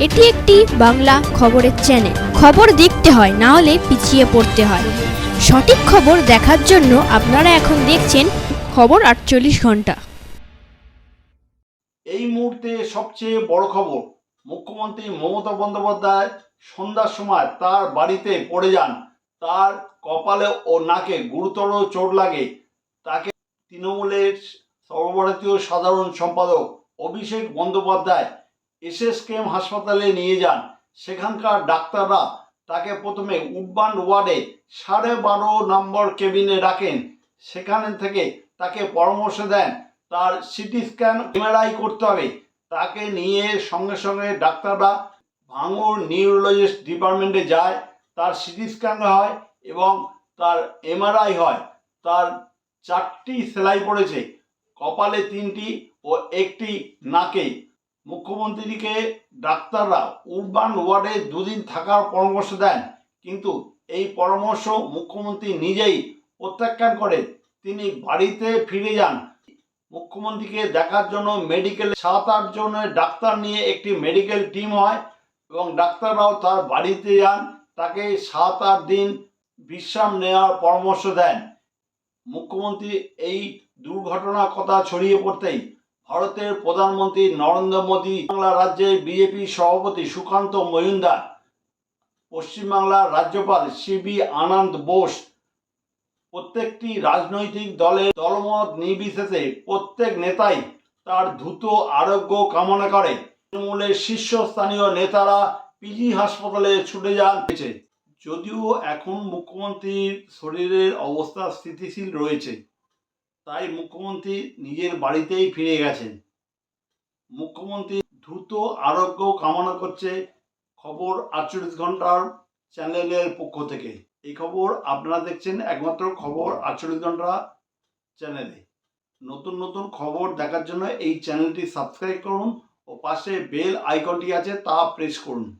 এটি একটি বাংলা খবরের চ্যানেল। খবর দেখতে হয়, না হলে পিছিয়ে পড়তে হয়। সঠিক খবর দেখার জন্য আপনারা এখন দেখছেন খবর 48 ঘন্টা। এই মুহূর্তে সবচেয়ে বড় খবর, মুখ্যমন্ত্রী মমতা বন্দ্যোপাধ্যায় সন্ধ্যার সময় তার বাড়িতে পড়ে যান। তার কপালে ও নাকে গুরুতর চোট লাগে। তাকে তৃণমূলের সর্বভারতীয় সাধারণ সম্পাদক অভিষেক বন্দ্যোপাধ্যায় এসএসকেএম হাসপাতালে নিয়ে যান। সেখানকার ডাক্তাররা তাকে প্রথমে উডবান্ড ওয়ার্ডে 12.5 নম্বর কেবিনে রাখেন। সেখান থেকে তাকে পরামর্শ দেন তার সিটি স্ক্যান এমআরআই করতে হবে। তাকে নিয়ে সঙ্গে সঙ্গে ডাক্তাররা ভাঙড় নিউরোলজিস্ট ডিপার্টমেন্টে যায়। তার সিটি স্ক্যান হয় এবং তার এমআরআই হয়। তার 4টি সেলাই পড়েছে, কপালে 3টি ও একটি নাকে। মুখ্যমন্ত্রীকে ডাক্তাররা উডবান্ড ওয়ার্ডে 2 দিন থাকার পরামর্শ দেন, কিন্তু এই পরামর্শ মুখ্যমন্ত্রী নিজেই প্রত্যাখ্যান করে তিনি বাড়িতে ফিরে যান। মুখ্যমন্ত্রীকে দেখার জন্য মেডিকেল 7-8 জনের ডাক্তার নিয়ে একটি মেডিকেল টিম হয় এবং ডাক্তাররাও তার বাড়িতে যান। তাকে 7-8 দিন বিশ্রাম নেওয়ার পরামর্শ দেন। মুখ্যমন্ত্রী এই দুর্ঘটনার কথা ছড়িয়ে পড়তেই ভারতের প্রধানমন্ত্রী নরেন্দ্র মোদী, বাংলা রাজ্যের বিজেপি সভাপতি সুকান্ত মজুমদার, পশ্চিমবাংলার রাজ্যপাল সিবি আনন্দ বোস, প্রত্যেকটি রাজনৈতিক দলের দলমত নির্বিশেষে প্রত্যেক নেতাই তার দ্রুত আরোগ্য কামনা করে। তৃণমূলের শীর্ষস্থানীয় নেতারা পিজি হাসপাতালে ছুটে যান। যদিও এখন মুখ্যমন্ত্রীর শরীরের অবস্থা স্থিতিশীল রয়েছে, তাই মুখ্যমন্ত্রী নিজের বাড়িতেই ফিরে গেছেন। মুখ্যমন্ত্রী দ্রুত আরোগ্য কামনা করছে খবর 48 ঘন্টার চ্যানেলের পক্ষ থেকে। এই খবর আপনারা দেখছেন একমাত্র খবর 48 ঘন্টা চ্যানেলে। নতুন নতুন খবর দেখার জন্য এই চ্যানেলটি সাবস্ক্রাইব করুন ও পাশে বেল আইকনটি আছে তা প্রেস করুন।